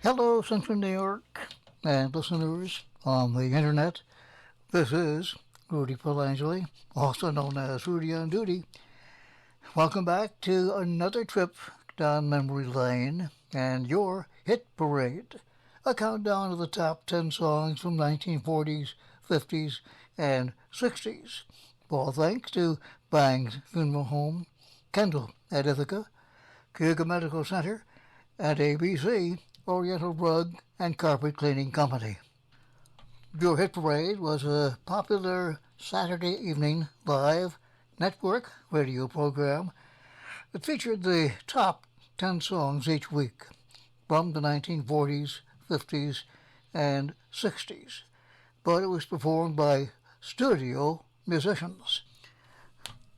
Hello, Central New York and listeners on the internet. This is Rudy Pelangeli, also known as Rudy on Duty. Welcome back to another trip down memory lane and your hit parade, a countdown of the top 10 songs from 1940s, 50s, and 60s. All thanks to Bang's Funeral Home, Kendall at Ithaca, Keuka Medical Center, and ABC, Oriental Rug and Carpet Cleaning Company. Your Hit Parade was a popular Saturday evening live network radio program that featured the top 10 songs each week from the 1940s, 50s, and 60s, but it was performed by studio musicians.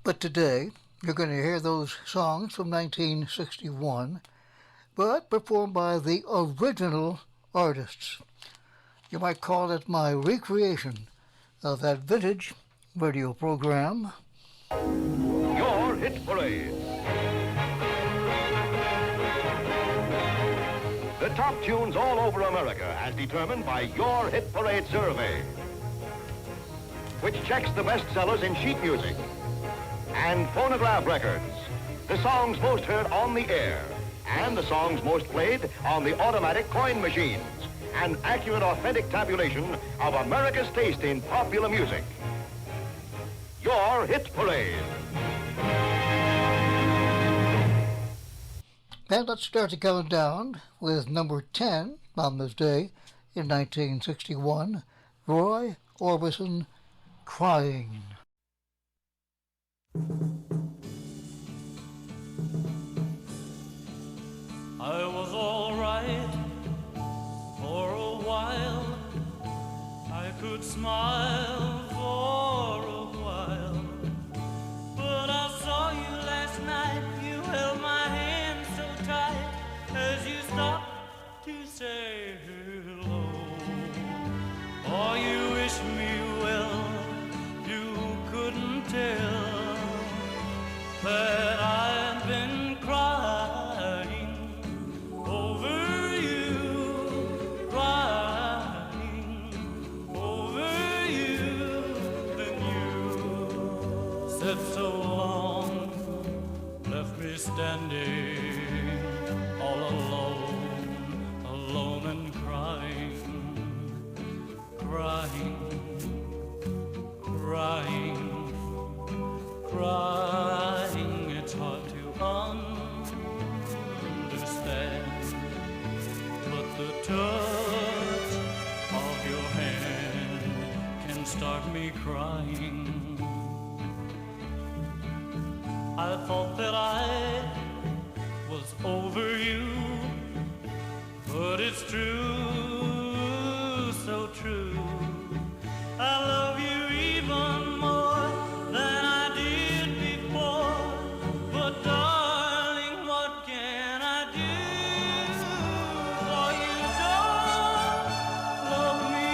But today, you're going to hear those songs from 1961, but performed by the original artists. You might call it my recreation of that vintage radio program. Your Hit Parade. The top tunes all over America as determined by Your Hit Parade survey, which checks the bestsellers in sheet music and phonograph records, the songs most heard on the air, and the songs most played on the automatic coin machines. An accurate, authentic tabulation of America's taste in popular music. Your Hit Parade. And let's start the countdown with number 10 on this day in 1961, Roy Orbison, Crying. I was all right for a while. I could smile for a while. But I saw you last night. You held my hand so tight as you stopped to say hello. Oh, you wish me well. You couldn't tell that I've been crying over you, crying over you. Then you said so long, left me standing all alone, alone and crying, crying, crying, crying. It's hard to understand, but the touch of your hand can start me crying. I thought that I was over you, but it's true, so true. I love you even more than I did before, but darling, what can I do? For you don't love me,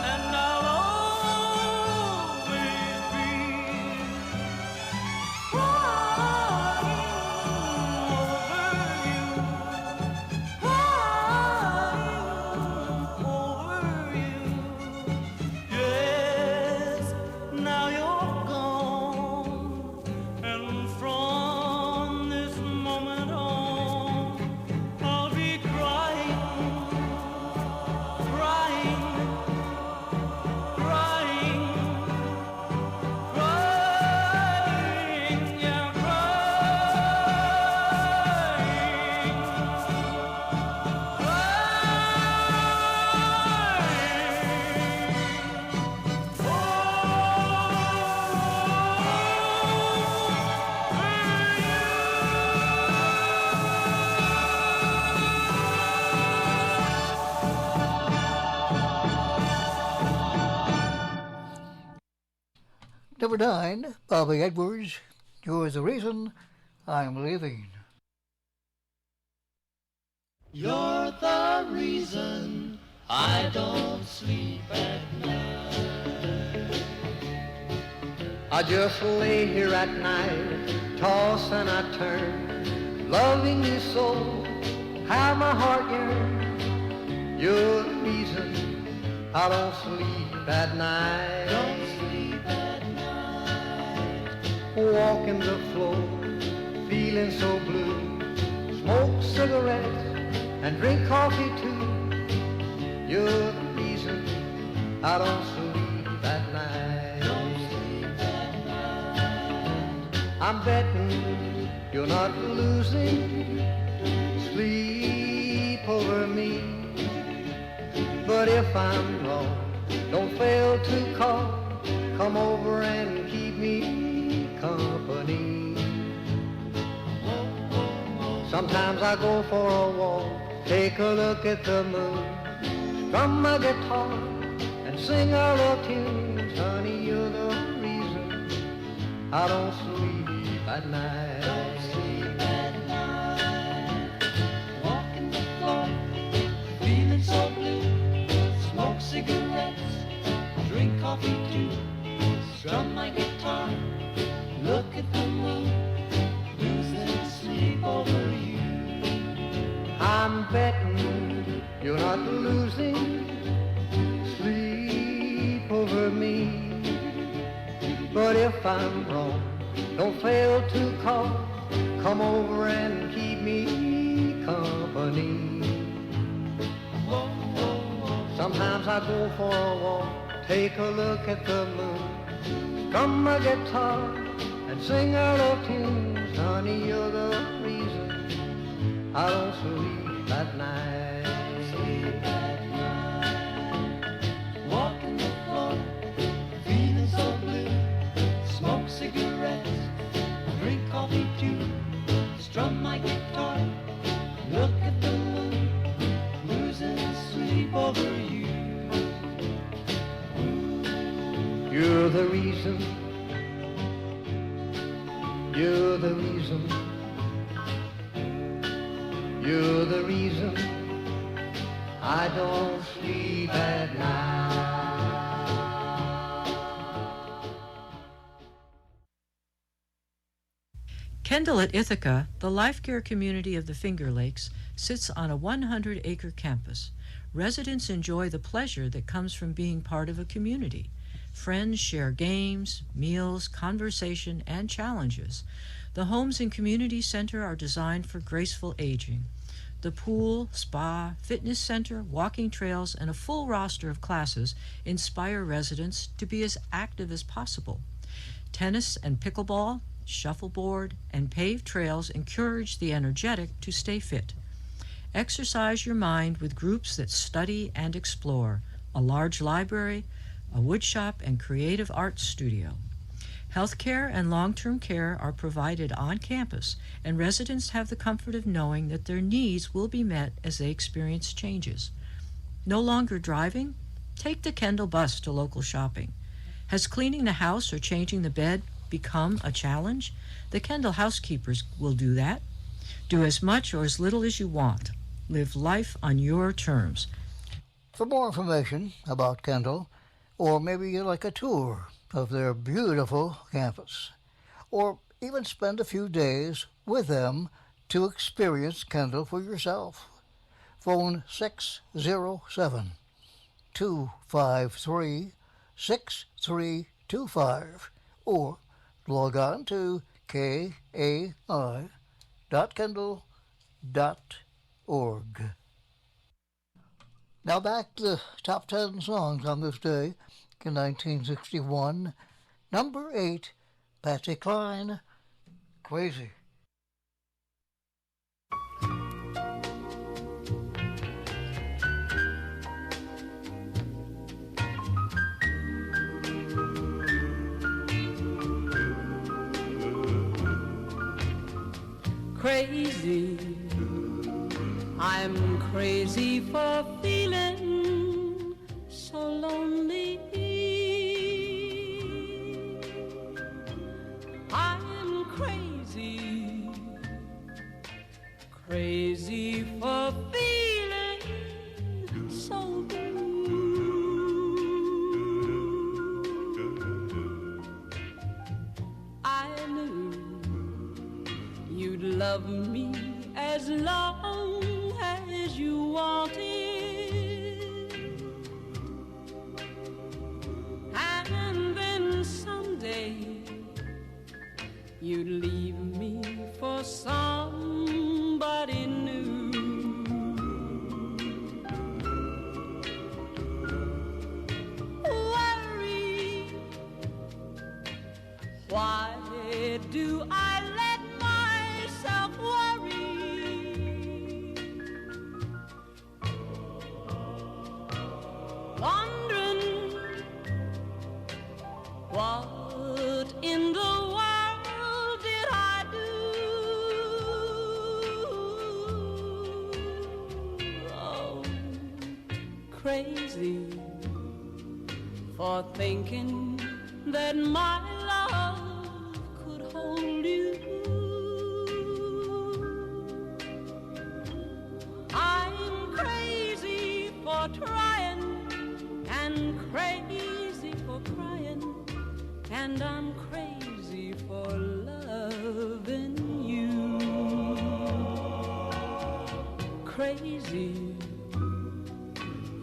and I'll always be crying over you, crying over you. Yes, now you're gone, and from this moment on, I'll be crying, crying, crying, crying, yeah, Number 9, Bobby Edwards, You're the Reason I'm Leaving. You're the reason I don't sleep at night. I just lay here at night, toss and I turn, loving you so, how my heart yearns. You're the reason I don't sleep at night. Don't sleep at night. Walking the floor, feeling so blue. Smoke cigarettes and drink coffee too. You're the reason I don't sleep at night. Don't sleep at night. I'm betting you're not losing sleep over me. But if I'm wrong, don't fail to call. Come over and keep me company. Sometimes I go for a walk, take a look at the moon, strum my guitar and sing our love tunes. Honey, you're the reason I don't sleep at night. Don't sleep at night. Walking the floor, feeling so blue. Smoke cigarettes, drink coffee too. Strum my guitar, look at the moon, losing sleep over you. I'm betting you're not losing sleep over me. But if I'm wrong, don't fail to call. Come over and keep me company. Sometimes I go for a walk, take a look at the moon, strum my guitar and sing our love tunes. Honey, you're the reason I don't sleep at night. Sleep at night. Walking the floor, feeling so blue. Smoke cigarettes, drink coffee too. Strum my guitar, look at the moon, losing sleep over you. You're the reason, you're the reason, you're the reason I don't sleep at night. Kendall at Ithaca, the life care community of the Finger Lakes, sits on a 100-acre campus. Residents enjoy the pleasure that comes from being part of a community. Friends share games, meals, conversation, and challenges. The homes and community center are designed for graceful aging. The pool, spa, fitness center, walking trails, and a full roster of classes inspire residents to be as active as possible. Tennis and pickleball, shuffleboard, and paved trails encourage the energetic to stay fit. Exercise your mind with groups that study and explore, a large library, a woodshop, and creative arts studio. Healthcare and long-term care are provided on campus, and residents have the comfort of knowing that their needs will be met as they experience changes. No longer driving? Take the Kendall bus to local shopping. Has cleaning the house or changing the bed become a challenge? The Kendall housekeepers will do that. Do as much or as little as you want. Live life on your terms. For more information about Kendall, or maybe you'd like a tour of their beautiful campus, or even spend a few days with them to experience Kendall for yourself, phone 607-253-6325 or log on to kai.kendall.org. Now back to the top 10 songs on this day in 1961. Number 8, Patsy Cline, Crazy. Crazy, I'm crazy for feeling so lonely. I'm crazy, crazy for feeling so blue. I knew you'd love me as long Why do I let myself worry? Wondering what in the world did I do? Oh, crazy for thinking that my love could hold you. I'm crazy for trying and crazy for crying, and I'm crazy for loving you. Crazy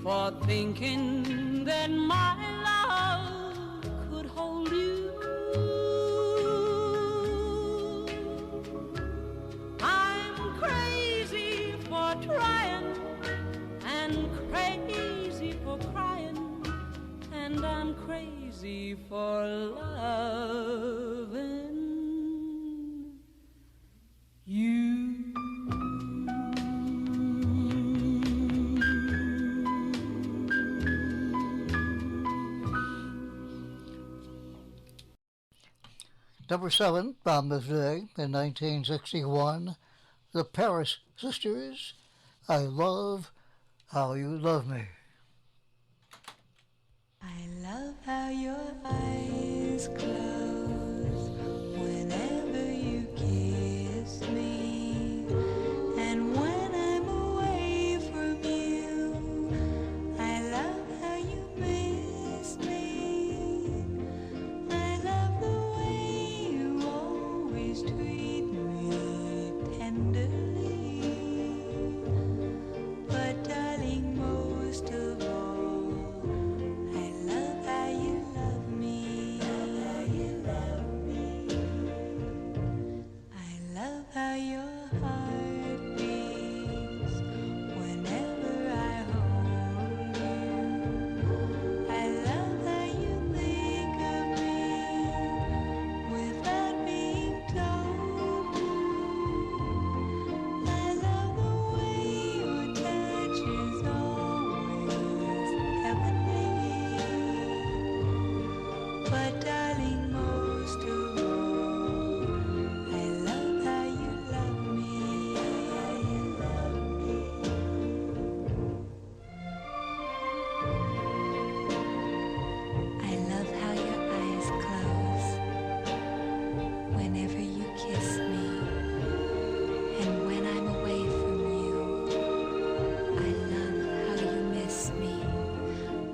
for thinking that my love could hold you. I'm crazy for trying and crazy for crying, and I'm crazy for loving you. Number 7 from this day in 1961, the Paris Sisters, I Love How You Love Me. I love how your eyes close whenever you kiss me, and when I'm away from you, I love how you miss me. I love the way you always treat me tenderly, but darling, most of all, I love how you love me. I love how your heart beats whenever I hold you. I love how you think of me without being told to. I love the way your touch is always heavenly. But darling, most of all, I love how you love me. I love how your eyes close whenever you kiss me, and when I'm away from you, I love how you miss me.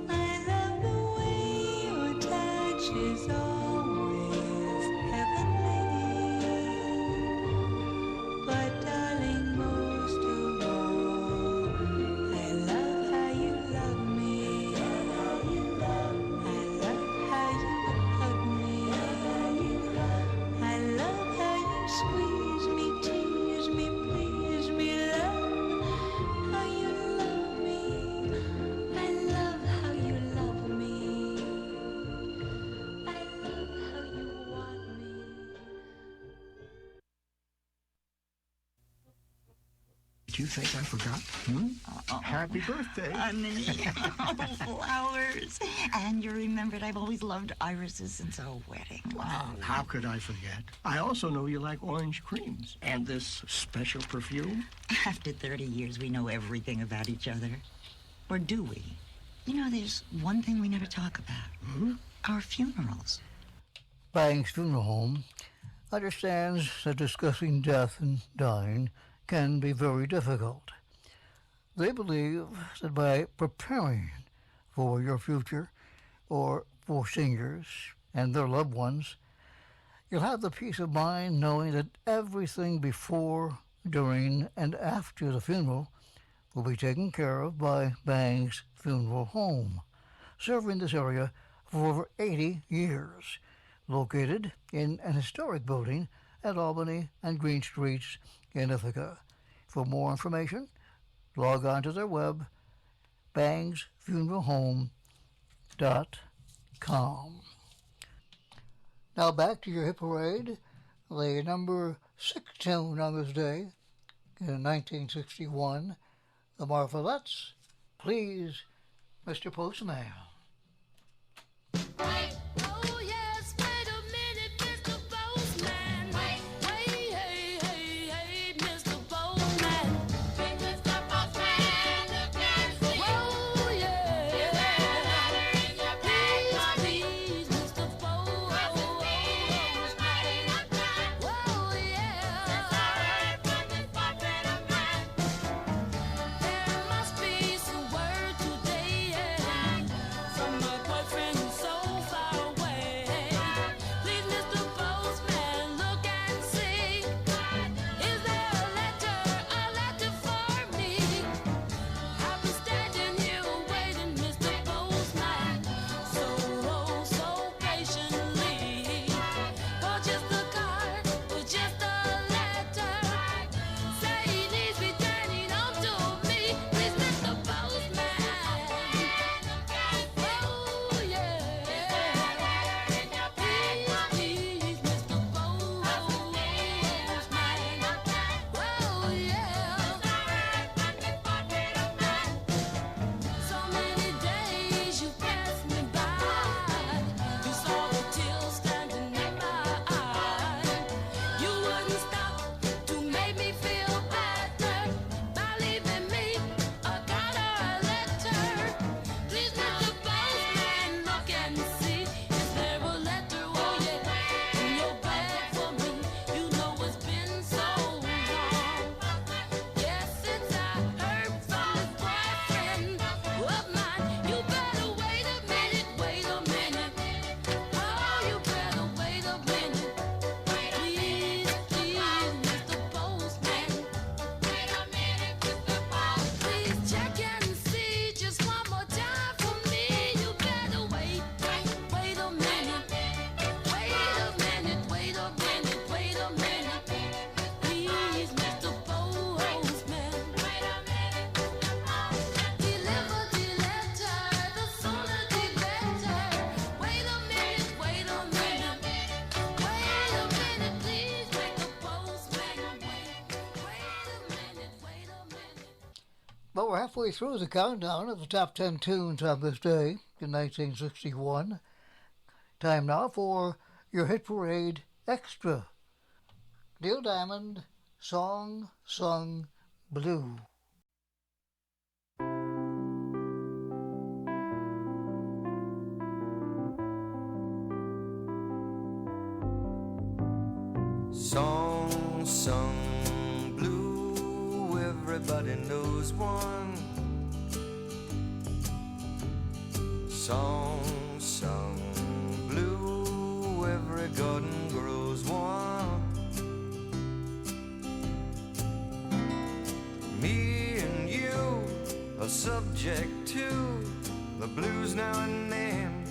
I love the way your touch is always heavenly. But darling, most of all, I love how you love me. I love how you hug me. I love how you squeeze me, tease me, please me, love how you love me. I love how you love me. I love how you want me. Do you think I forgot? Happy birthday. Honey, flowers. And you remembered I've always loved irises since our wedding. Wow, how could I forget? I also know you like orange creams. And this special perfume? After 30 years, we know everything about each other. Or do we? You know, there's one thing we never talk about. Our funerals. Bangs Funeral Home understands that discussing death and dying can be very difficult. They believe that by preparing for your future or for seniors and their loved ones, you'll have the peace of mind knowing that everything before, during, and after the funeral will be taken care of by Bangs Funeral Home, serving this area for over 80 years, located in an historic building at Albany and Green Streets in Ithaca. For more information, log on to their web, bangsfuneralhome.com. Now back to your hit parade, the number 6 tune on this day in 1961, the Marvelettes, Please, Mr. Postman. Oh yes, wait a minute, Mr. Postman. Hey, hey, hey, hey, Mr. Postman. Mr. Postman, look and see. Oh yeah. Is there a letter in your bag? Please, Mr. Postman. Oh yeah. Since I heard from this portrait of mine, there must be some word today from my boyfriend so far away. Please, Mr. Postman, look and see. Is there a letter for me? I've been standing here waiting, Mr. Postman, so patiently. For just a card, for just a letter. Say he needs returning home to me. Please, Mr. Postman. Oh yeah. Please, Mr. Postman. Oh yeah. So many days you passed me by. You saw the tears standing in my eyes. You wouldn't stop to make me feel better by leaving me a card or a letter. Please, Mr. Postman, look and see. Is there a letter, oh yeah, in your bag for me? You know it's been so long. Yes, since I heard from this boyfriend of mine. You better wait a minute, wait a minute. Oh, you better wait a minute. Please, Mr. Postman. Wait a minute, Mr. Postman. Please check and see just one more time for me. You better wait a minute. Wait a minute, wait a minute, wait a minute. Please, Mr. Postman. Wait a minute, Deliver the letter, the sooner the better. Wait a minute, wait a minute. Wait a minute, please, Mr. Postman. Wait a minute, wait a minute. But we're halfway through the countdown of the top 10 tunes on this day in 1961. Time now for your hit parade extra. Neil Diamond, Song Sung Blue. Song sung blue, everybody knows one. Song sung blue, every garden grows one. Me and you are subject to the blues now and then.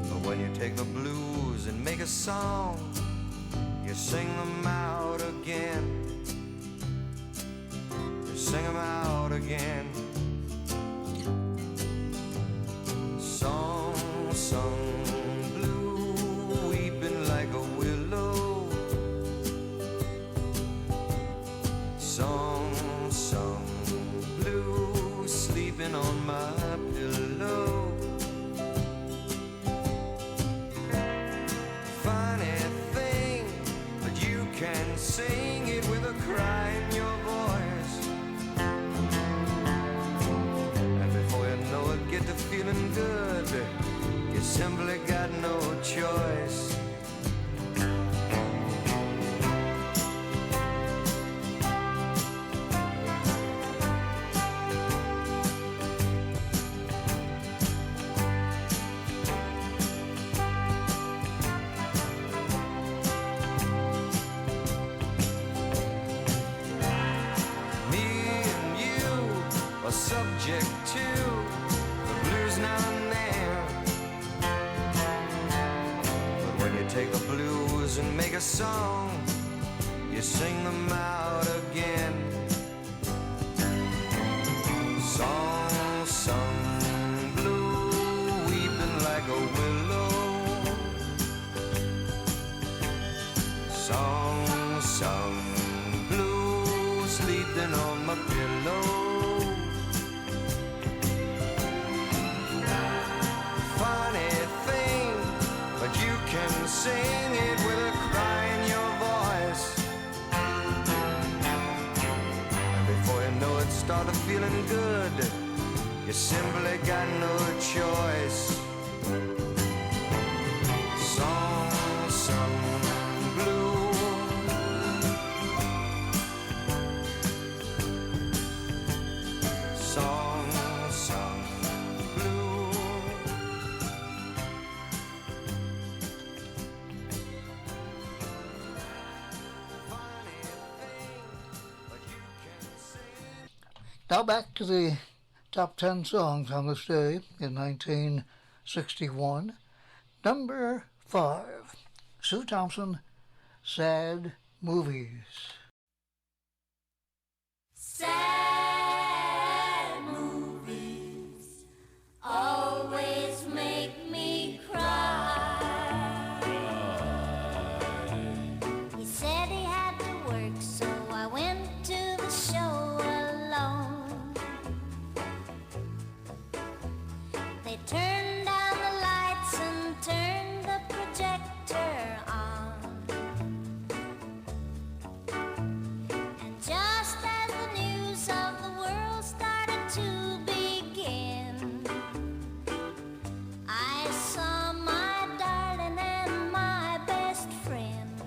But when you take the blues and make a song, you sing them out again. You sing them out again. Song sung blue, weeping like a willow. Song sung blue, sleeping on my pillow. Funny thing, but you can sing it with a cry in your voice. And before you know it, get to feeling good. You simply got no choice. Me and you are subject to the blues now and then. But when you take the blues and make a song, you sing them out again. Song sung blue, weeping like a willow. feeling good, you simply got no choice. Song sung blue, song sung blue. Funny thing, but you can say. Now back to the top 10 songs on this day in 1961. Number 5, Sue Thompson, Sad Movies. Sad movies always make me cry. He said he had to work, so I went to the show alone. They turned down the lights and turned the projector on. And just as the news of the world started to begin, I saw my darling and my best friend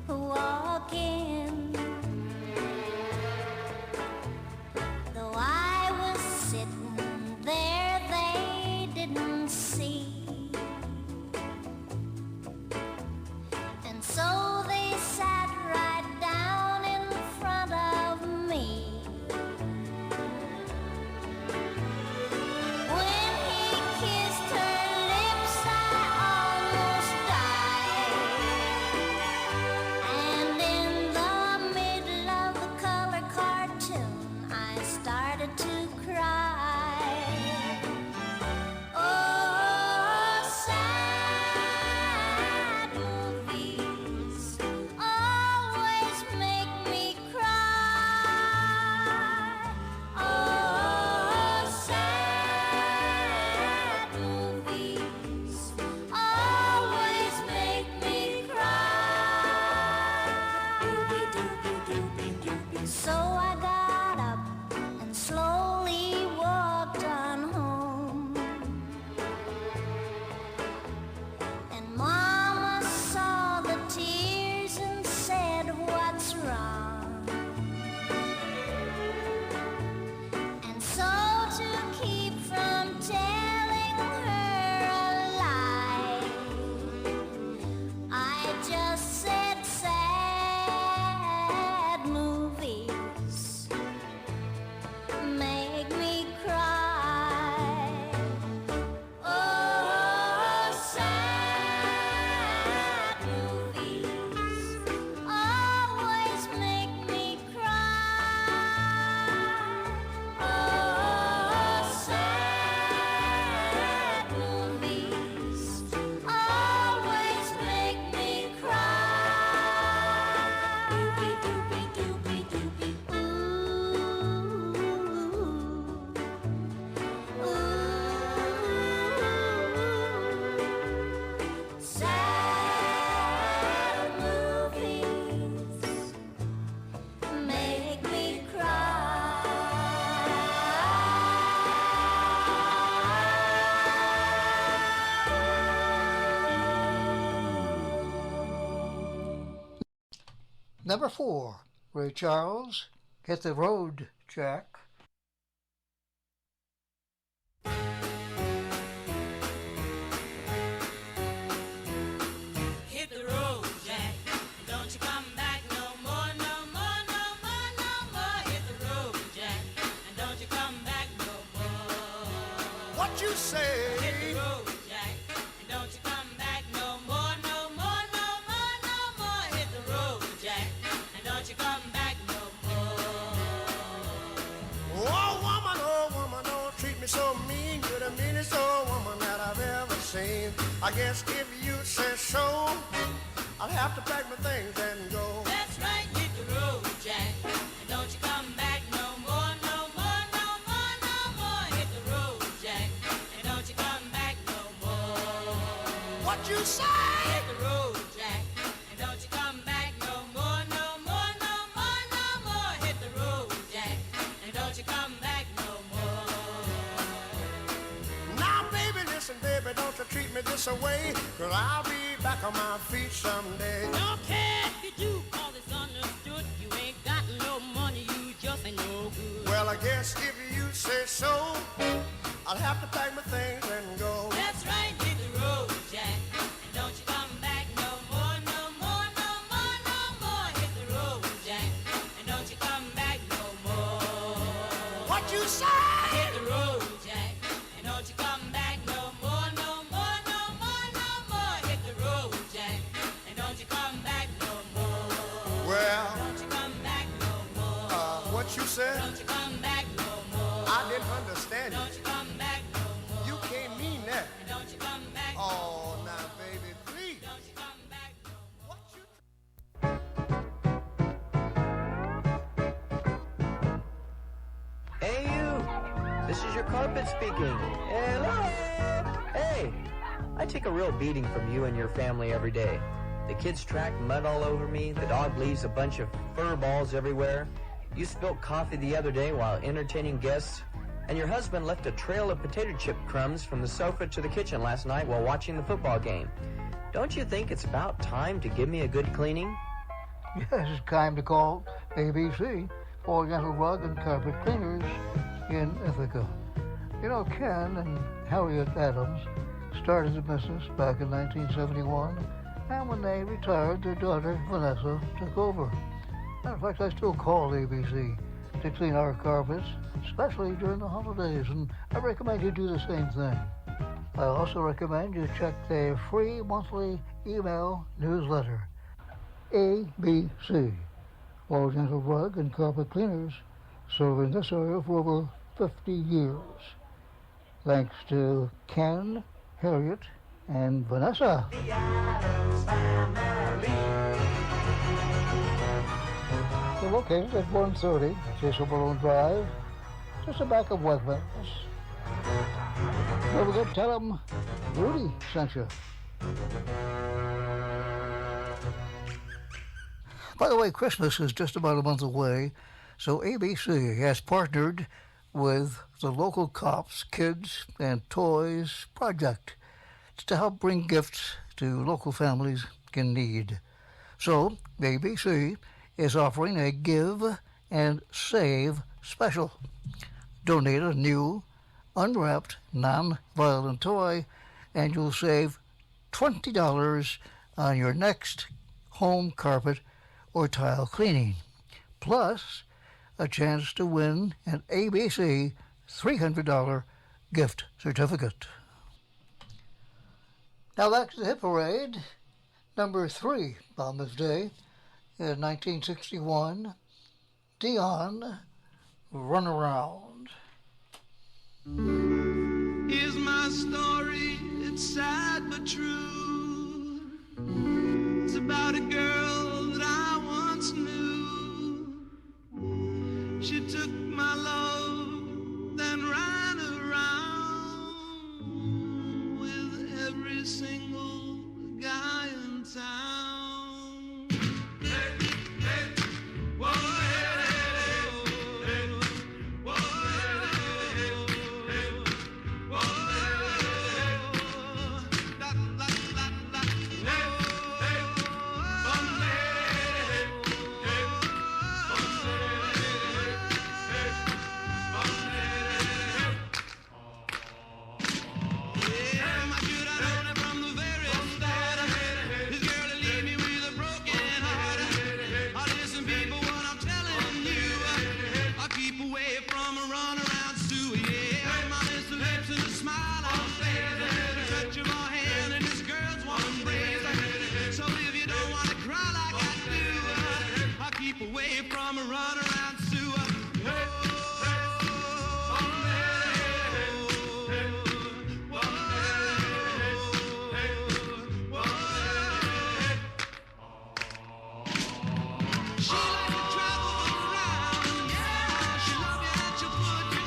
walk in. Though I was sitting there, they didn't see. And so they sat right down in front of me. When he kissed her lips, I almost died. And in the middle of the color cartoon, I started to cry. Oh, sad movies always make me cry. Oh, sad movies always make me cry. So I got up and slowly walked on home. And Mama saw the tears and said, "What's wrong?" And so to keep from telling her a lie, I just said sad movies make me cry. Oh, sad movies always make me cry. Oh, sad movies always make me cry. Doobie doobie doobie doobie. Sad movies make me Number 4, Ray Charles, Hit the Road, Jack. Hit the road, Jack. Don't you come back no more, no more, no more, no more. Hit the road, Jack. And don't you come back no more. What you say? Hit the road, Jack. And don't you come back no more, no more, no more, no more. Hit the road, Jack. And don't you come back no more. Oh woman, don't treat me so mean. You're the meanest old woman that I've ever seen. I guess if you say so, I'll have to pack my things and go. That's right, hit the road, Jack. And don't you come back no more, no more, no more, no more. Hit the road, Jack. And don't you come back no more. What you say? Hit the road, Jack. And don't you come back no more, no more, no more, no more. Hit the road, Jack. And don't you come back. back no more. Now, baby, listen, baby, don't you treat me this away, 'cause I'll be back on my feet someday. Don't care if you do, 'cause it's understood. You ain't got no money, you just ain't no good. Well, I guess if you say so, I'll have to pack my things and go. That's right, hit the road, Jack. And don't you come back no more, no more, no more, no more. Hit the road, Jack. And don't you come back no more. What you say? Hit the road, Jack. And don't you come back no more, no more, no more, no more. Hit the road, Jack. And don't you come back no more. Well, Don't you come back no more. what you said? Don't you come back no more. I didn't understand Don't it. you come back no more. You can't mean that. And don't you come back no Oh, now, baby, please. Don't you come back no more. What you Hey, you! This is your carpet speaking. Hello! Hey! I take a real beating from you and your family every day. The kids track mud all over me, the dog leaves a bunch of fur balls everywhere. You spilled coffee the other day while entertaining guests, and your husband left a trail of potato chip crumbs from the sofa to the kitchen last night while watching the football game. Don't you think it's about time to give me a good cleaning? Yes, it's time to call ABC, Oriental Rug and Carpet Cleaners in Ithaca. You know, Ken and Harriet Adams started the business back in 1971, and when they retired, their daughter, Vanessa, took over. Matter of fact, I still call ABC to clean our carpets, especially during the holidays, and I recommend you do the same thing. I also recommend you check their free monthly email newsletter. ABC, Oriental Rug and Carpet Cleaners, serving this area for over 50 years. Thanks to Ken, Harriet, and Vanessa. They're located at 130 Cecil Balloon Drive, just the back of Wegmans. Don't forget to tell them Rudy sent you. By the way, Christmas is just about a month away, so ABC has partnered with the local Cops Kids and Toys Project to help bring gifts to local families in need. So, ABC is offering a Give and Save special. Donate a new, unwrapped, non-violent toy, and you'll save $20 on your next home carpet or tile cleaning. Plus, a chance to win an ABC $300 gift certificate. Now back to the hit parade. Number 3 on this day in 1961, Dion, Run Around. Here's my story, it's sad but true. It's about a girl that I once knew. She took my love, then ran around with every single guy in town. Hey, hey, whoa, hey, hey, whoa, hey, whoa, la, la, la, la, hey, hey, yeah, my should I known it from the very start. This girl will leave me with a broken heart. Listen, people, what I'm telling you, I'll keep away from a runaround Sue. Yeah, my miss the lips and a smile on face, the touch of my hand and this girl's one embrace. So if you don't want to cry like I do, I'll keep away from a runaround Sue. She likes to travel around, yeah. She love you at your foot.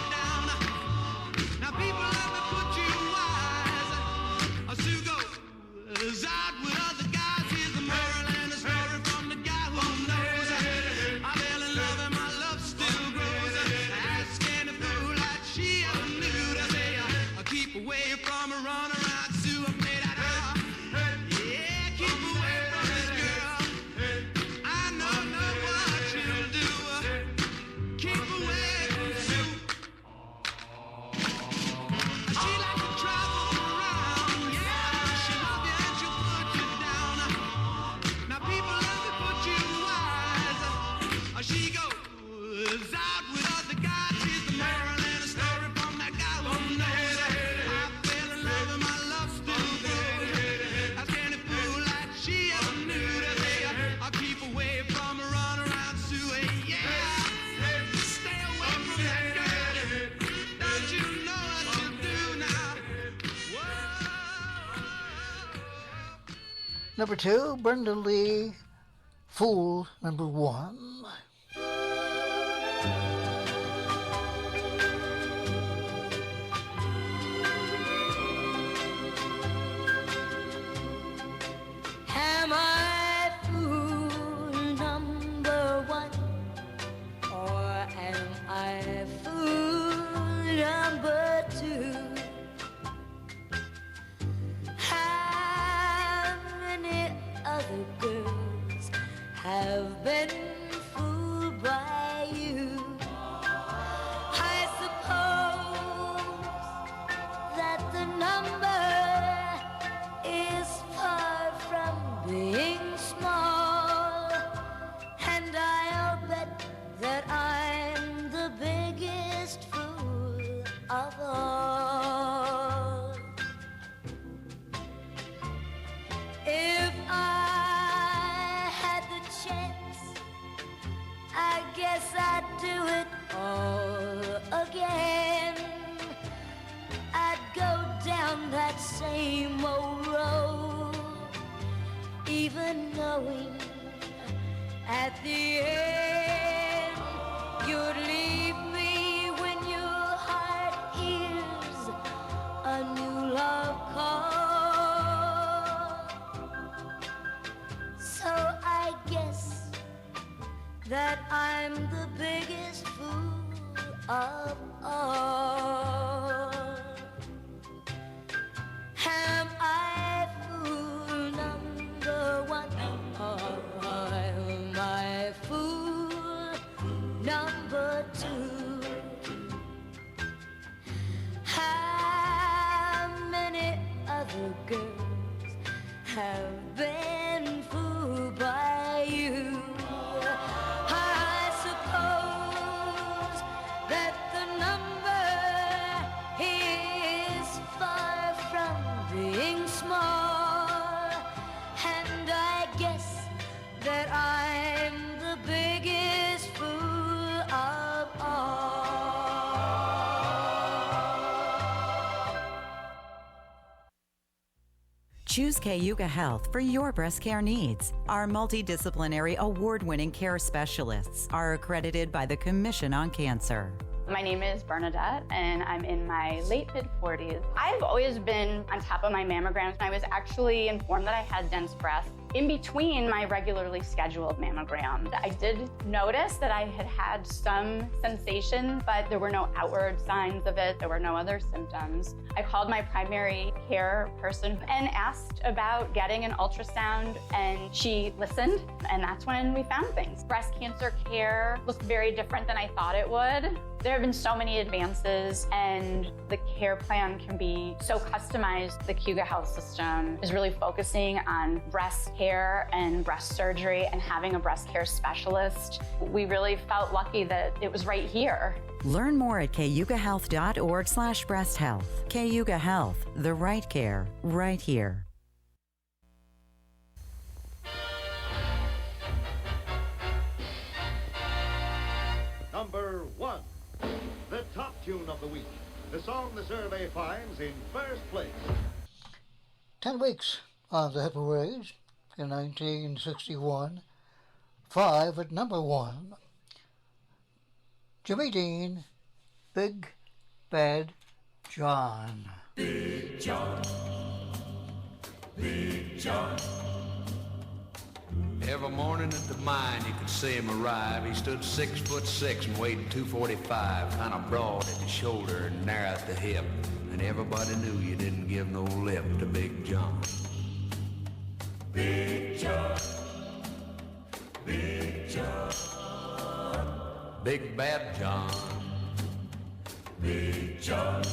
Number 2, Brenda Lee, Fool number 1. Am I fool number 1, or am I fool number 2? How many other girls have been fooled by you? I suppose that the number is far from being small, and I'll bet that I'm the biggest fool of all. If I had the chance, I guess I'd do it all again. I'd go down that same old road, even knowing at the end you'd leave me when your heart hears a new love call. So I guess that I'm the biggest fool of all. Am I fool number 1, or am I fool number 2? How many other girls have been fooled by you? I suppose that the number is far from being small, and I guess that I'm the biggest fool of all. Choose Cayuga Health for your breast care needs. Our multidisciplinary award-winning care specialists are accredited by the Commission on Cancer. My name is Bernadette, and I'm in my late mid-40s. I've always been on top of my mammograms. I was actually informed that I had dense breasts in between my regularly scheduled mammograms. I did notice that I had had some sensation, but there were no outward signs of it. There were no other symptoms. I called my primary care person and asked about getting an ultrasound, and she listened, and that's when we found things. Breast cancer care looked very different than I thought it would. There have been so many advances, and the care plan can be so customized. The Cayuga Health System is really focusing on breast care and breast surgery and having a breast care specialist. We really felt lucky that it was right here. Learn more at cayugahealth.org/breasthealth. Cayuga Health, the right care, right here. Number 1, the top tune of the week. The song the survey finds in first place. 10 weeks on the hit parade in 1961. 5 at number 1. Jimmy Dean, Big Bad John. Big John, Big John. Every morning at the mine you could see him arrive. He stood 6'6" and weighed 245, kind of broad at the shoulder and narrow at the hip. And everybody knew you didn't give no lip to Big John. Big John, Big John. Big Bad John, Big John.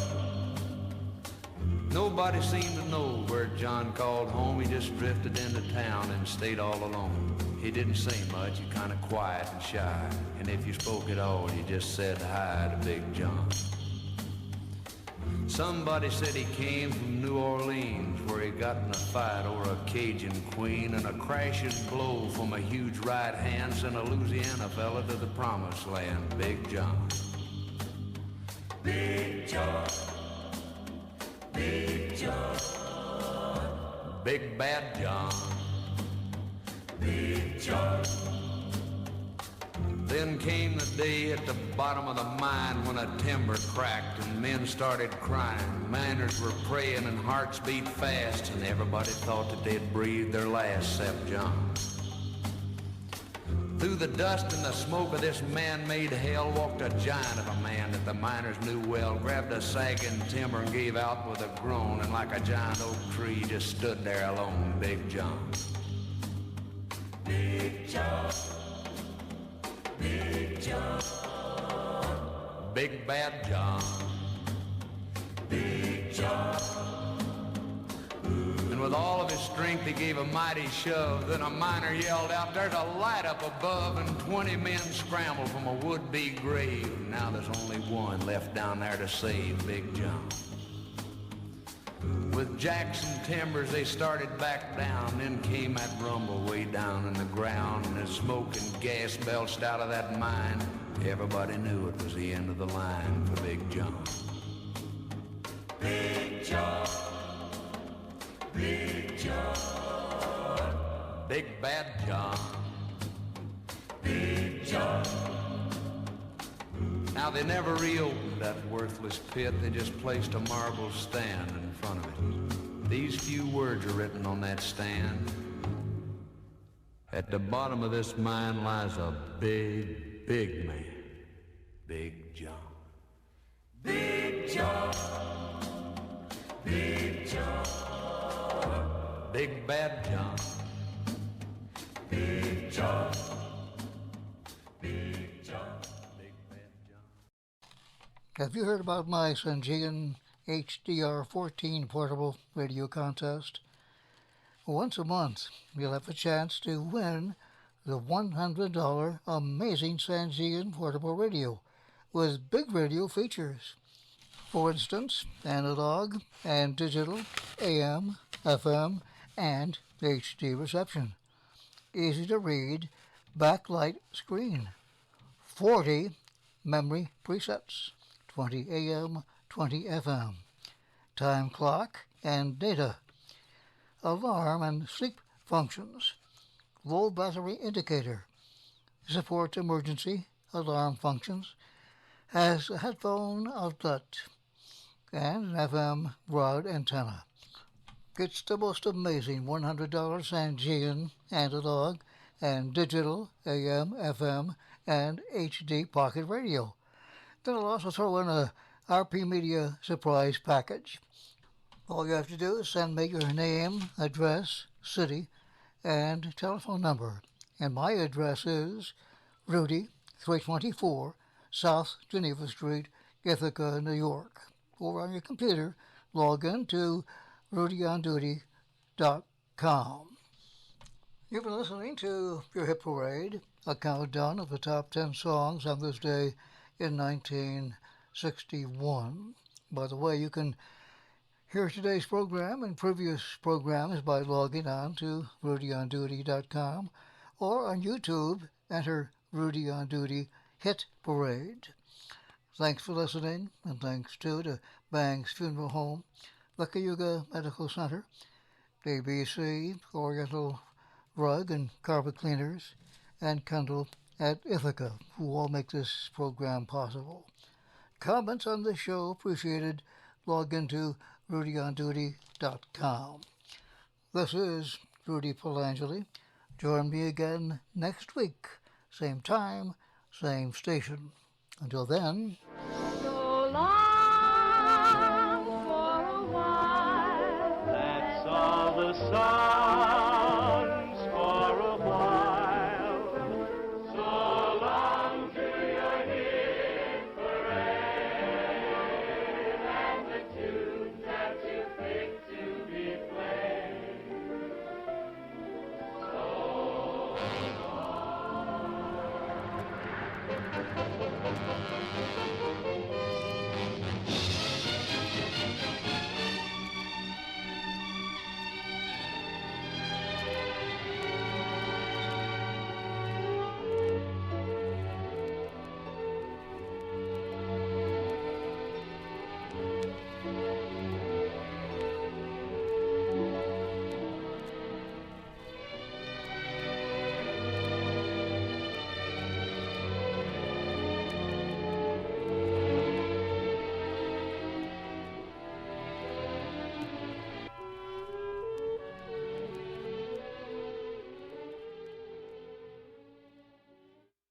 Nobody seemed to know where John called home. He just drifted into town and stayed all alone. He didn't say much, he kind of quiet and shy. And if you spoke at all, you just said hi to Big John. Somebody said he came from New Orleans, where he got in a fight over a Cajun queen, and a crashing blow from a huge right hand sent a Louisiana fella to the promised land. Big John. Big John, Big John. Big Bad John, Big John. Then came the day at the bottom of the mine when a timber cracked and men started crying. Miners were praying and hearts beat fast, and everybody thought that they'd breathed their last except John. Through the dust and the smoke of this man-made hell walked a giant of a man that the miners knew well, grabbed a sagging timber and gave out with a groan, and like a giant oak tree just stood there alone, Big John. Big John. Big John. Big Bad John. Big John. And with all of his strength he gave a mighty shove. Then a miner yelled out, "There's a light up above," and 20 men scrambled from a would-be grave. Now there's only one left down there to save Big John. With Jackson timbers they started back down. Then came that rumble way down in the ground, and as smoke and gas belched out of that mine, everybody knew it was the end of the line for Big John. Big John. Big John. Big Bad John. Big John. Now they never reopened that worthless pit. They just placed a marble stand in front of it. These few words are written on that stand. At the bottom of this mine lies a big, big man. Big John. Big John. Big John. Big Bad John. Big John. Big John. Have you heard about my Sanjian HDR14 portable radio contest? Once a month, you'll have a chance to win the $100 amazing Sanjian portable radio with big radio features. For instance, analog and digital, AM, FM, and HD reception. Easy to read, backlight screen. 40 memory presets. 20 AM, 20 FM. Time clock and data. Alarm and sleep functions. Low battery indicator. Supports emergency alarm functions. Has a headphone outlet and an FM rod antenna. It's the most amazing $100 Sanjian analog and digital AM, FM, and HD pocket radio. Then I'll also throw in a RP Media surprise package. All you have to do is send me your name, address, city, and telephone number. And my address is Rudy, 324 South Geneva Street, Ithaca, New York. Or on your computer, log in to rudyonduty.com. You've been listening to Your Hit Parade, a countdown of the top 10 songs on this day in 1961. By the way, you can hear today's program and previous programs by logging on to rudyonduty.com or on YouTube, enter Rudy on Duty Hit Parade. Thanks for listening, and thanks too to Bang's Funeral Home, Lucky Yuga Medical Center, ABC, Oriental Rug and Carpet Cleaners, and Kendall at Ithaca, who all make this program possible. Comments on the show appreciated. Log into rudyonduty.com. This is Rudy Polangeli. Join me again next week. Same time, same station. Until then... So long.